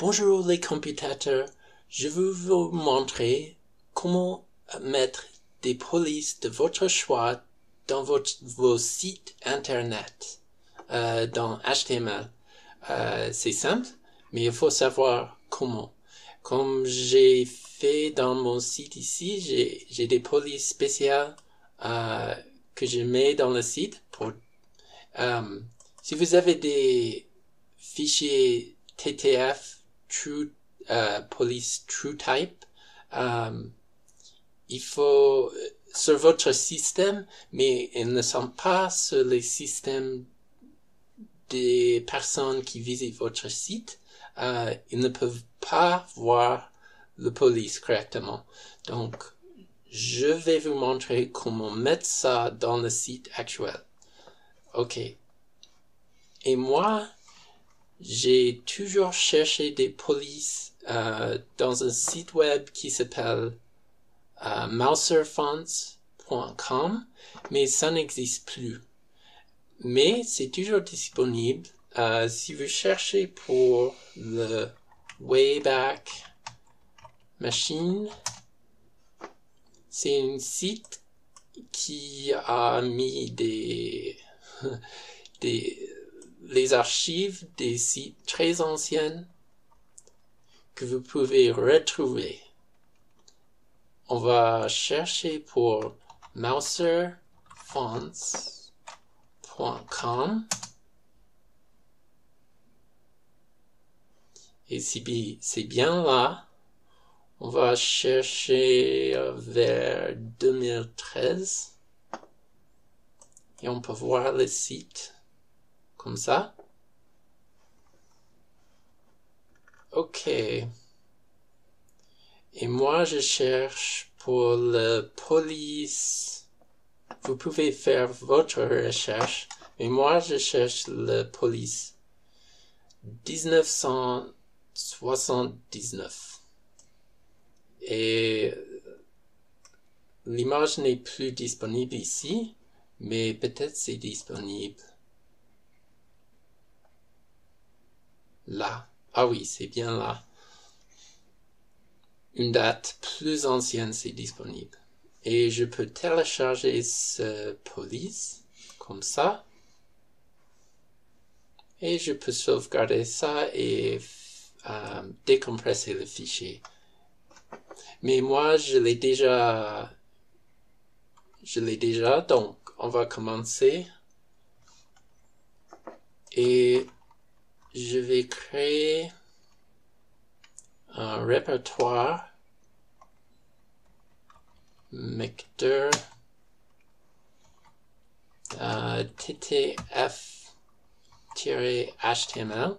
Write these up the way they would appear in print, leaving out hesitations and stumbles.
Bonjour les computateurs, je veux vous montrer comment mettre des polices de votre choix dans vos sites internet, dans HTML. C'est simple, mais il faut savoir comment. Comme j'ai fait dans mon site ici, j'ai des polices spéciales que je mets dans le site pour si vous avez des fichiers TTF police TrueType, il faut sur votre système, mais ils ne sont pas sur les systèmes des personnes qui visitent votre site. Ils ne peuvent pas voir le police correctement. Donc, je vais vous montrer comment mettre ça dans le site actuel. Ok. Et moi, j'ai toujours cherché des polices dans un site web qui s'appelle mouserfonts.com, mais ça n'existe plus. Mais c'est toujours disponible si vous cherchez pour le Wayback Machine. C'est un site qui a mis les archives des sites très anciens que vous pouvez retrouver. On va chercher pour mouserfonts.com et c'est bien là. On va chercher vers 2013 et on peut voir le site comme ça. Ok. Et moi, je cherche pour le police. Vous pouvez faire votre recherche. Mais moi, je cherche le police 1979. Et l'image n'est plus disponible ici, mais peut-être c'est disponible là. Ah oui, c'est bien là. Une date plus ancienne, c'est disponible. Et je peux télécharger ce police, comme ça. Et je peux sauvegarder ça et décompresser le fichier. Mais moi, je l'ai déjà, donc on va commencer. Et je vais créer un répertoire Mecter ttf-html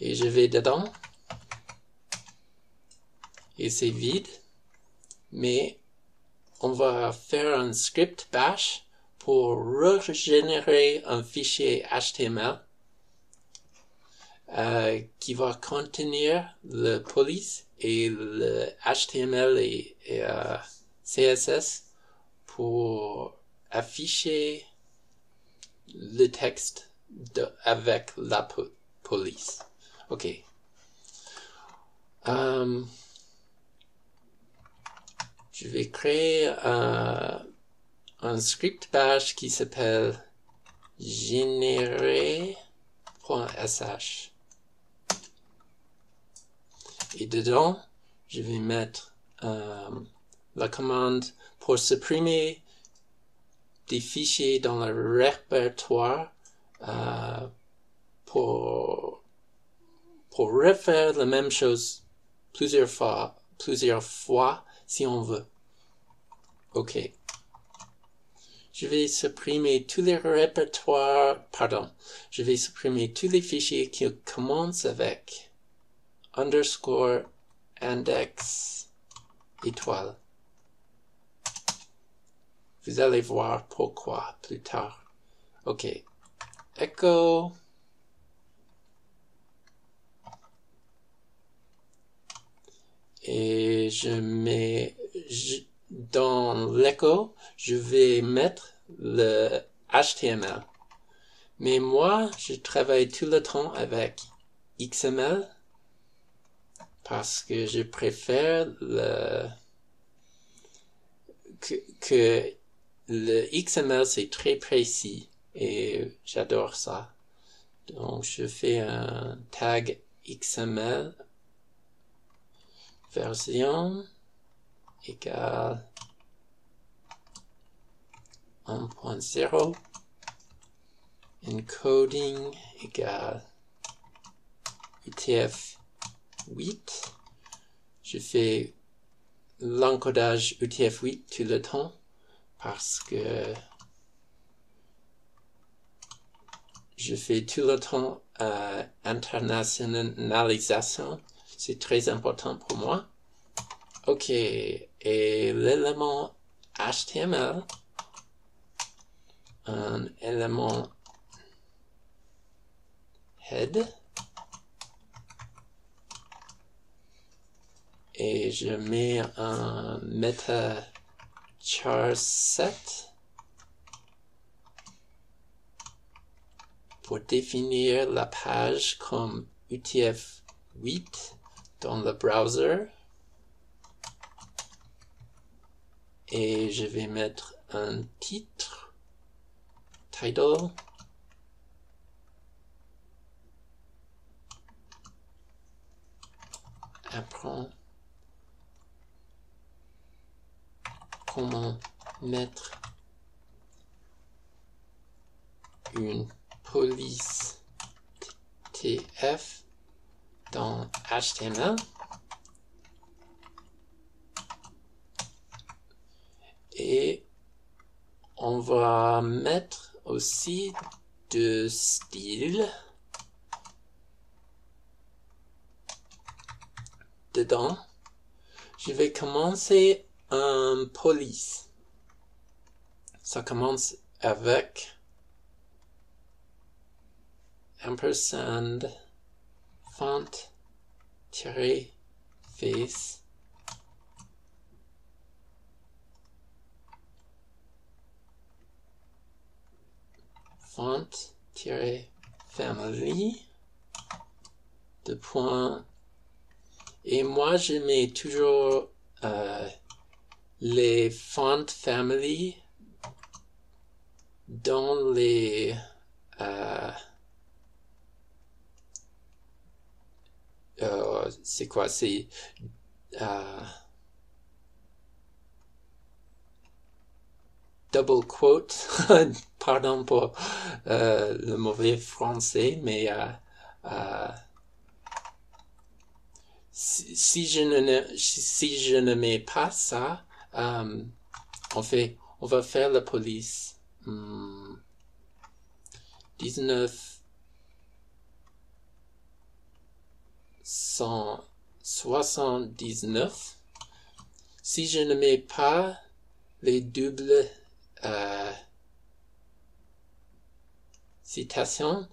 et je vais dedans et c'est vide, mais on va faire un script bash pour régénérer un fichier HTML qui va contenir le police et le HTML et CSS pour afficher le texte avec la police. Ok. Je vais créer un script bash qui s'appelle générer.sh. Et dedans, je vais mettre la commande pour supprimer des fichiers dans le répertoire pour refaire la même chose plusieurs fois si on veut. Ok. Je vais supprimer tous les je vais supprimer tous les fichiers qui commencent avec underscore index étoile. Vous allez voir pourquoi plus tard. Ok. Echo. Et dans l'echo, je vais mettre le HTML. Mais moi, je travaille tout le temps avec XML parce que je préfère que le XML c'est très précis et j'adore ça. Donc je fais un tag XML version égale 1.0 encoding égale UTF-8. Je fais l'encodage UTF-8 tout le temps parce que je fais tout le temps internationalisation. C'est très important pour moi. Ok, et l'élément HTML, un élément head, et je mets un meta char set pour définir la page comme UTF-8 dans le browser. Et je vais mettre un titre, title, apprends comment mettre une police TF dans HTML. Et on va mettre aussi de style dedans. Je vais commencer un police. Ça commence avec ampersand font-face font-family de point. Et moi, je mets toujours les font family dans les c'est quoi? C'est double quote. Pardon pour le mauvais français, mais si je ne mets pas ça, on va faire la police 1979. Si je ne mets pas les doubles citations,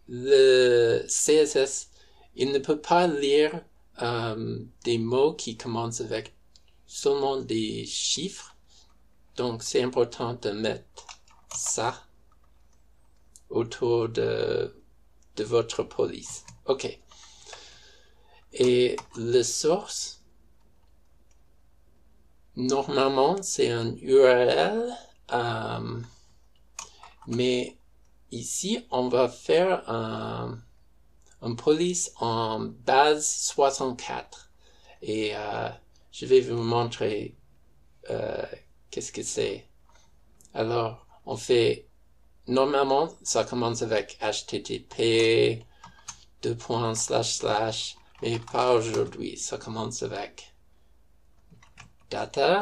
le CSS, il ne peut pas lire des mots qui commencent avec seulement des chiffres. Donc, c'est important de mettre ça autour de votre police. OK. Et le source, normalement, c'est un URL, mais ici, on va faire un police en base 64. Et je vais vous montrer qu'est-ce que c'est. Alors, on fait, normalement, ça commence avec http mais pas aujourd'hui. Ça commence avec data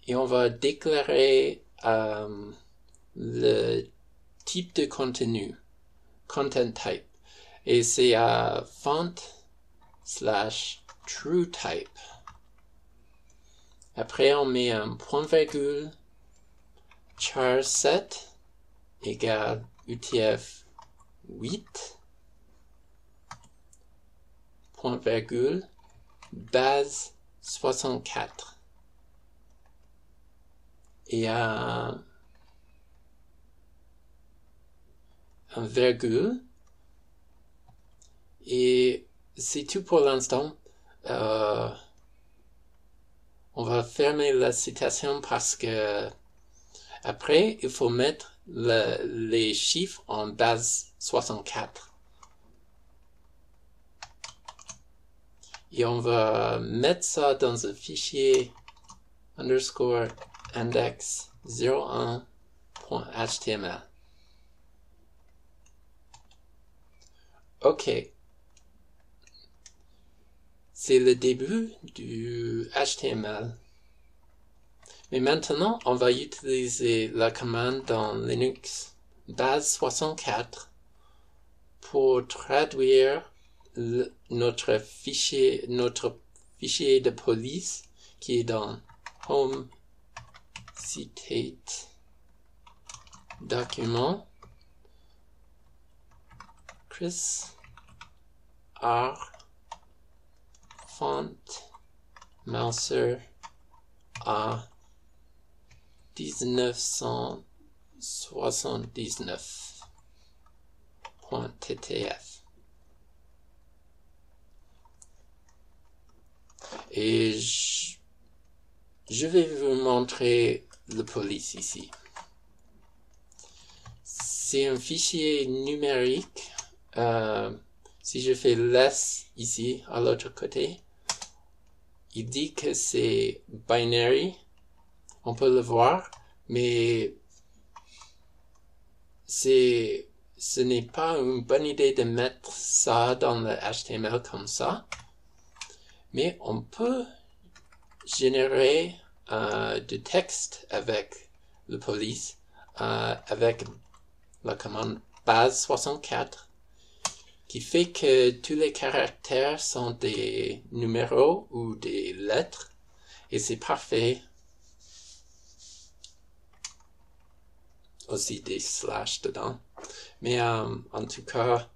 et on va déclarer le type de contenu, content type, et c'est font/truetype. Après, on met un point-virgule, char7 égale UTF-8, point-virgule, base 64. Et un virgule. Et c'est tout pour l'instant. On va fermer la citation parce que après, il faut mettre les chiffres en base 64. Et on va mettre ça dans un fichier underscore index 01.html. OK. C'est le début du HTML. Mais maintenant, on va utiliser la commande dans Linux base 64 pour traduire notre fichier de police qui est dans home citate document Chris R font Mouser à 1979.ttf. Et je vais vous montrer le police ici. C'est un fichier numérique. Si je fais less ici, à l'autre côté, il dit que c'est binary. On peut le voir, mais ce n'est pas une bonne idée de mettre ça dans le HTML comme ça. Mais on peut générer du texte avec le police, avec la commande base 64, qui fait que tous les caractères sont des numéros ou des lettres, et c'est parfait. Aussi des slash dedans. Mais en tout cas,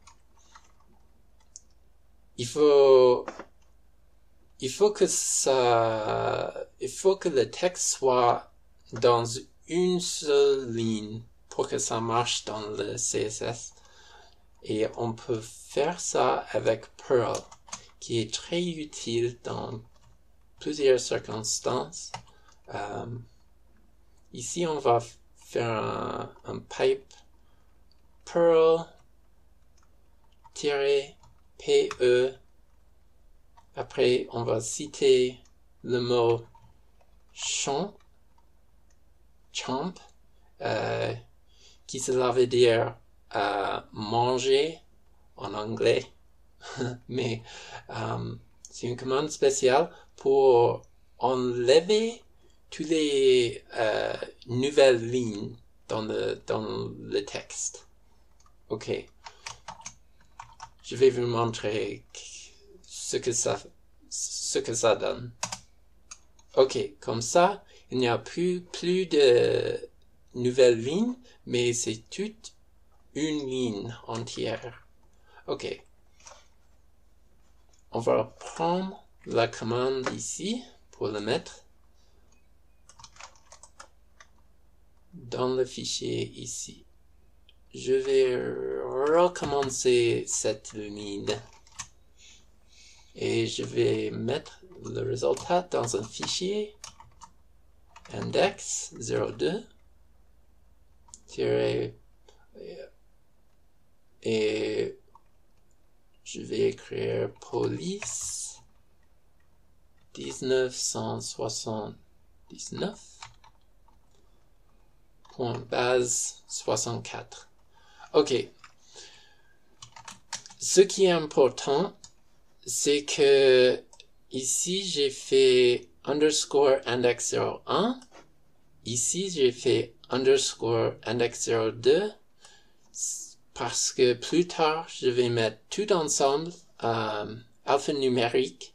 il faut que le texte soit dans une seule ligne pour que ça marche dans le CSS. Et on peut faire ça avec Perl, qui est très utile dans plusieurs circonstances. Ici, on va faire un pipe Perl-PE. Après, on va citer le mot chomp, qui cela veut dire manger en anglais. Mais c'est une commande spéciale pour enlever toutes les nouvelles lignes dans le texte. OK. Je vais vous montrer ce que ça donne. OK. Comme ça, il n'y a plus de nouvelles lignes, mais c'est toute une ligne entière. OK. On va prendre la commande ici pour le mettre dans le fichier ici. Je vais recommencer cette ligne et je vais mettre le résultat dans un fichier index 02 et je vais écrire police 1979.base 64. OK. Ce qui est important, c'est que ici, j'ai fait underscore index 01. Ici, j'ai fait underscore index 02. Parce que plus tard, je vais mettre tout ensemble, alphanumérique.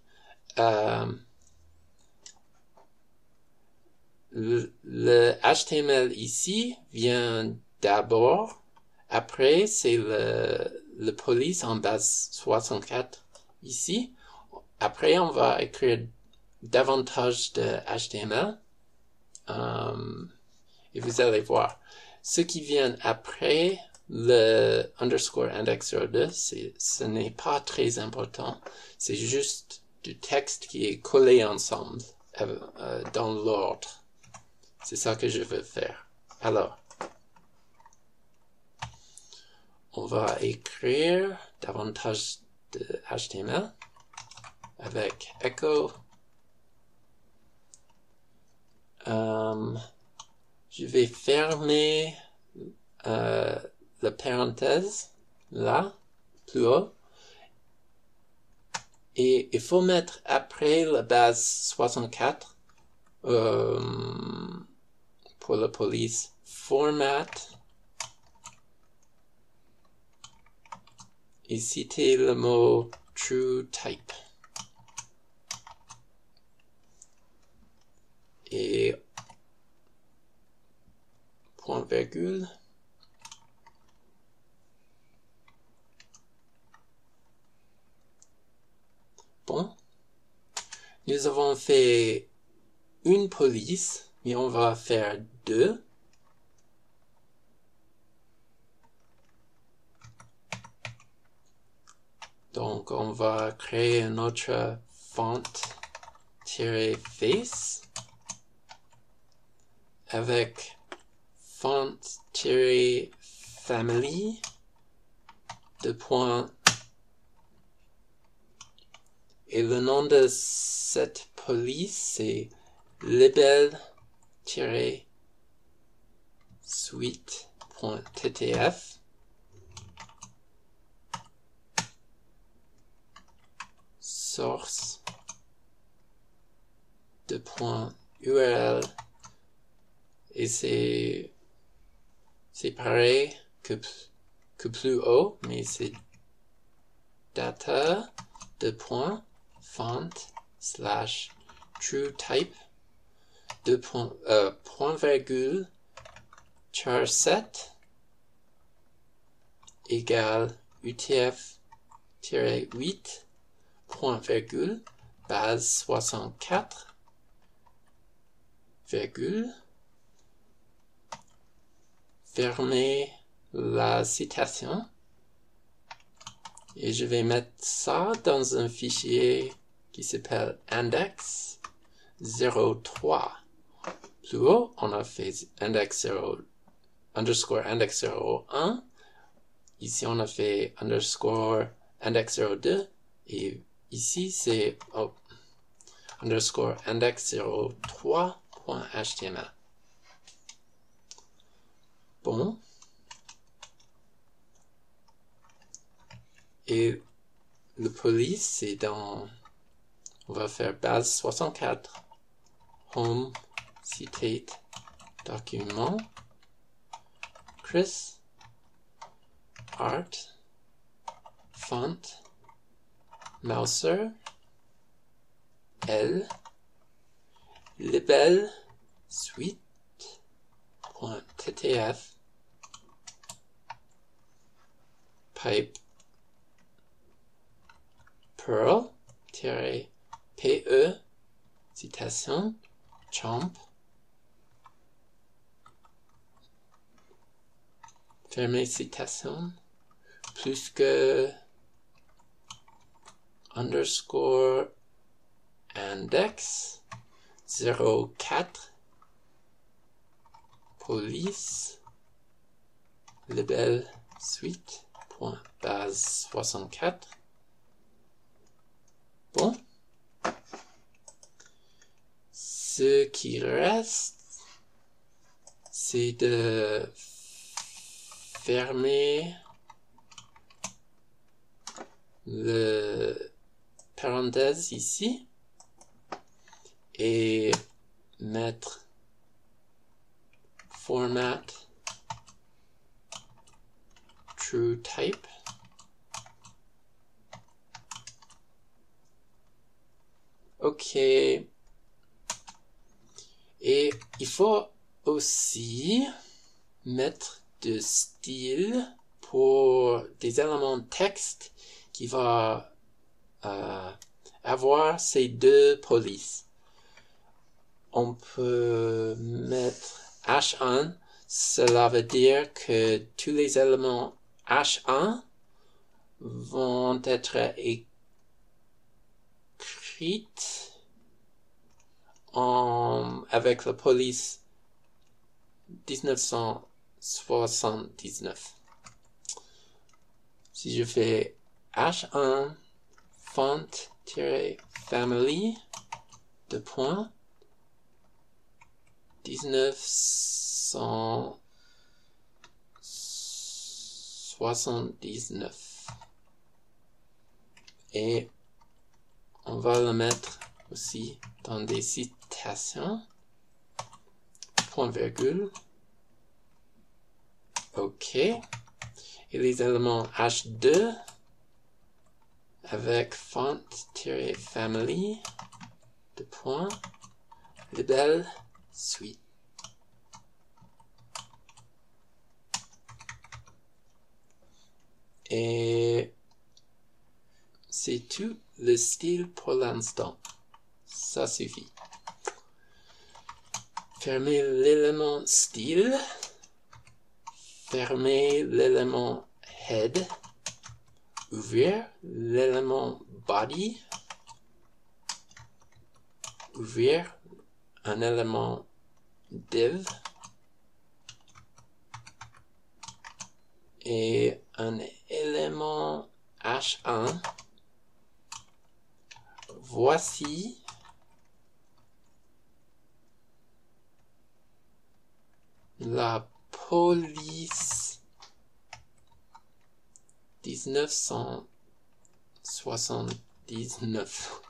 Le HTML ici vient d'abord. Après, c'est le police en base 64 ici. Après, on va écrire davantage de HTML. Et vous allez voir. Ce qui vient après le underscore index 02, ce n'est pas très important. C'est juste du texte qui est collé ensemble dans l'ordre. C'est ça que je veux faire. Alors, on va écrire davantage de HTML avec echo. Je vais fermer la parenthèse là, plus haut. Et il faut mettre après la base 64 pour la police format et citer le mot true type. Et point virgule. Bon. Nous avons fait une police, mais on va faire deux. Donc, on va créer un autre font-face avec font-family de point. Et le nom de cette police, c'est libel-suite.ttf. Source de point URL. Et c'est pareil que plus haut, mais c'est data de point font slash true type de point virgule char7 égale UTF-8 point virgule base 64 virgule fermer la citation et je vais mettre ça dans un fichier qui s'appelle index 03. Plus haut, on a fait index 0 underscore index 01. Ici, on a fait underscore index 02 et ici, c'est underscore index 03.html. Bon. Et le police, c'est dans, on va faire base 64, home, citate, document, Chris, art, font, Mouser, L, libel, suite.ttf, pipe, Perl-PE, citation, chomp, fermer citation, plus que underscore index 04 police libel suite.base 64. Bon. Ce qui reste, c'est de fermer le parenthèse ici et mettre format true type. Ok. Et il faut aussi mettre de style pour des éléments texte qui va avoir ces deux polices. On peut mettre H1 cela veut dire que tous les éléments H1 vont être écrits avec la police 1979. Si je fais H1 font-family de point 1979 et on va le mettre aussi dans des citations, point virgule, ok, et les éléments H2 avec font-family de point, label suite. Et c'est tout le style pour l'instant. Ça suffit. Fermez l'élément style. Fermez l'élément head. Ouvrir l'élément body. Ouvrir un élément div. Et un élément H1. Voici la police 1979.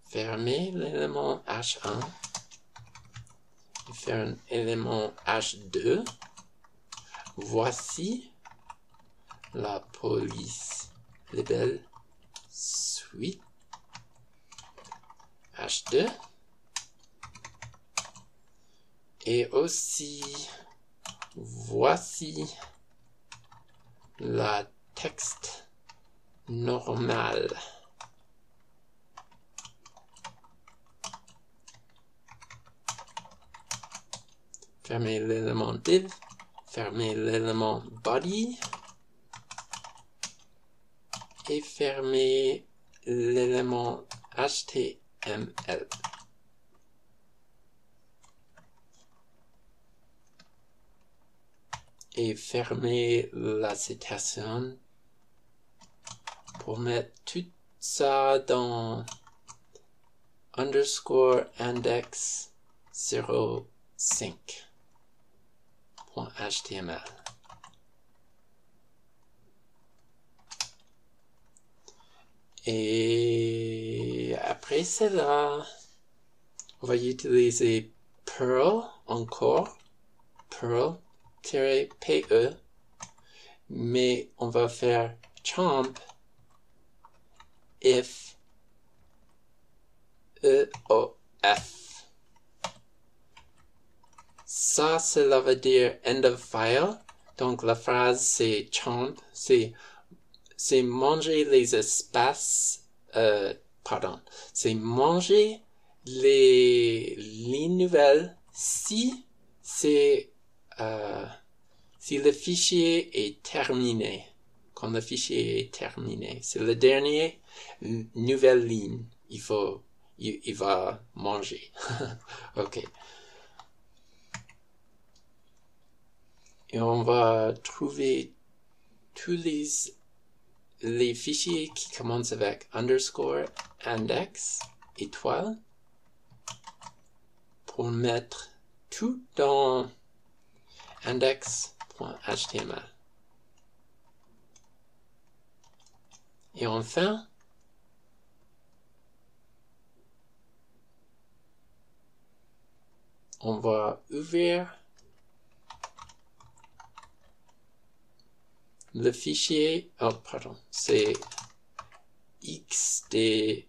Fermez l'élément H1. Faire un élément H2. Voici la police label suite H2 et aussi voici la texte normal. Fermez l'élément div, fermez l'élément body et fermez l'élément HTML. Et fermez la citation pour mettre tout ça dans underscore index 05.html. Et après cela, on va utiliser Perl encore, Perl-PE, mais on va faire chomp if EOF. Ça, cela veut dire end of file. Donc la phrase c'est chomp, c'est manger les espaces, c'est manger les nouvelles si le fichier est terminé. Quand le fichier est terminé, c'est le dernier nouvelle ligne. Il va manger. Ok. Et on va trouver tous les fichiers qui commencent avec underscore index étoile pour mettre tout dans index.html. Et enfin, on va ouvrir le fichier, c'est xdg-open.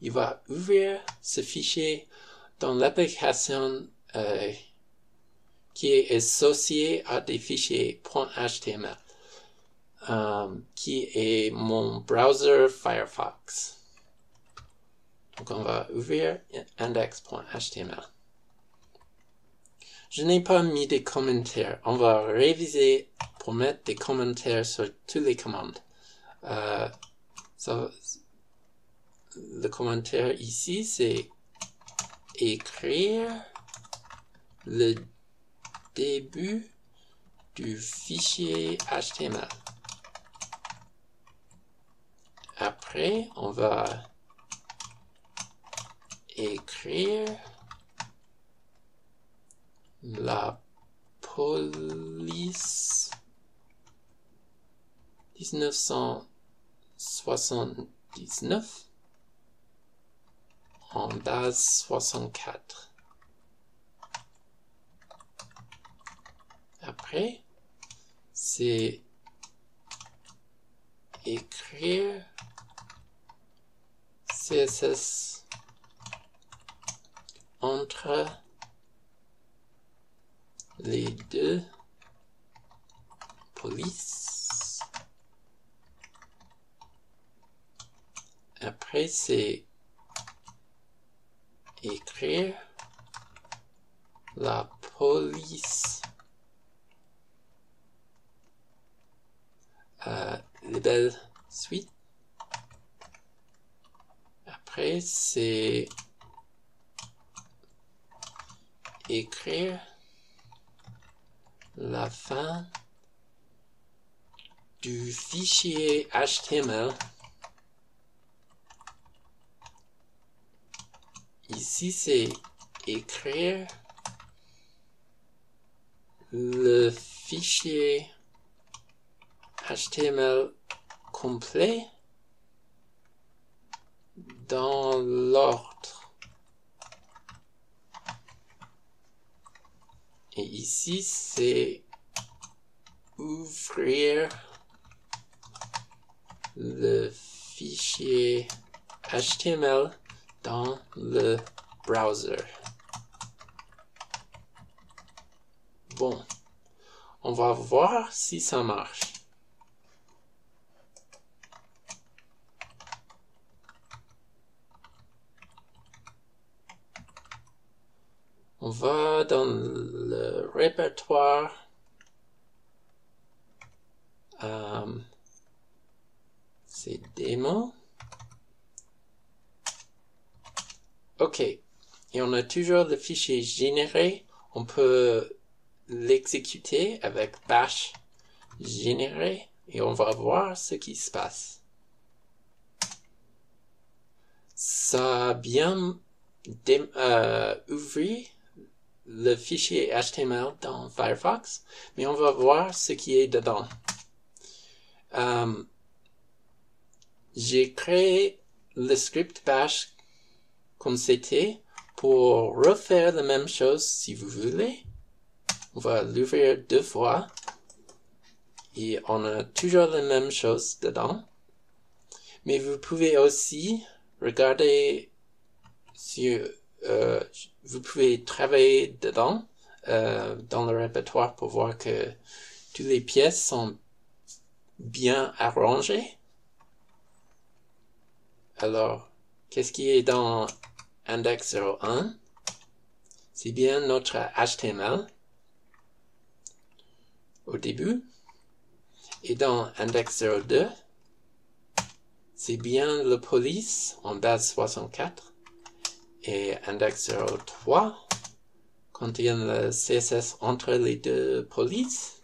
Il va ouvrir ce fichier dans l'application qui est associée à des fichiers .html. qui est mon browser Firefox. Donc on va ouvrir index.html. Je n'ai pas mis des commentaires. On va réviser pour mettre des commentaires sur toutes les commandes. Le commentaire ici, c'est écrire le début du fichier HTML. Après, on va écrire la police 1979 en base 64. Après, c'est écrire CSS entre les deux polices. Après, c'est écrire la police label suite. Après, c'est écrire la fin du fichier HTML. Ici, c'est écrire le fichier HTML complet dans l'ordre. Et ici, c'est ouvrir le fichier HTML dans le browser. Bon, on va voir si ça marche. On va dans le répertoire. C'est démo. OK. Et on a toujours le fichier généré. On peut l'exécuter avec bash généré et on va voir ce qui se passe. Ça a bien ouvert le fichier HTML dans Firefox, mais on va voir ce qui est dedans. J'ai créé le script bash comme c'était pour refaire la même chose si vous voulez. On va l'ouvrir 2 fois et on a toujours la même chose dedans. Mais vous pouvez aussi regarder sur vous pouvez travailler dedans dans le répertoire pour voir que toutes les pièces sont bien arrangées. Alors, qu'est-ce qui est dans index 01? C'est bien notre HTML au début. Et dans index 02, c'est bien le police en base 64. Et index 03 contient le CSS entre les deux polices.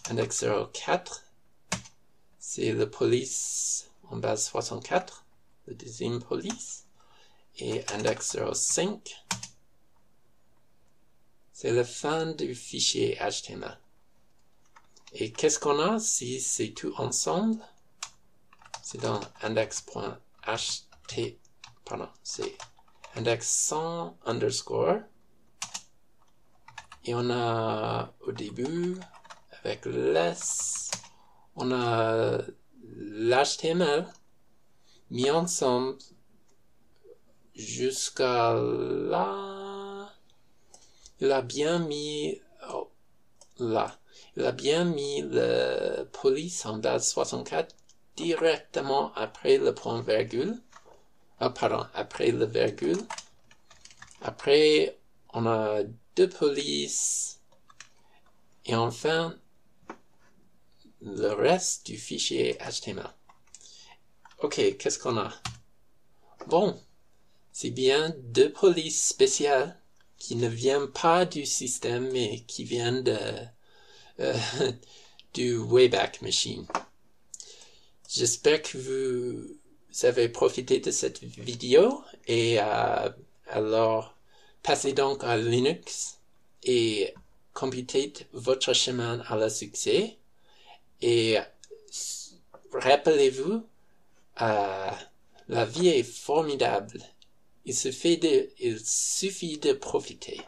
Index 04, c'est le police en base 64, le deuxième police. Et index 05, c'est la fin du fichier HTML. Et qu'est-ce qu'on a si c'est tout ensemble? C'est dans index.ht, pardon, c'est index 100 underscore. Et on a au début, avec less, on a l'HTML mis ensemble jusqu'à là. Il a bien mis là. Il a bien mis le police en base 64 directement après le point virgule. Après le virgule. Après, on a deux polices. Et enfin, le reste du fichier HTML. Ok, qu'est-ce qu'on a? Bon, c'est bien deux polices spéciales qui ne viennent pas du système, mais qui viennent du Wayback Machine. J'espère que vous avez profité de cette vidéo et alors passez donc à Linux et computez votre chemin à le succès et rappelez-vous, la vie est formidable. Il suffit de profiter.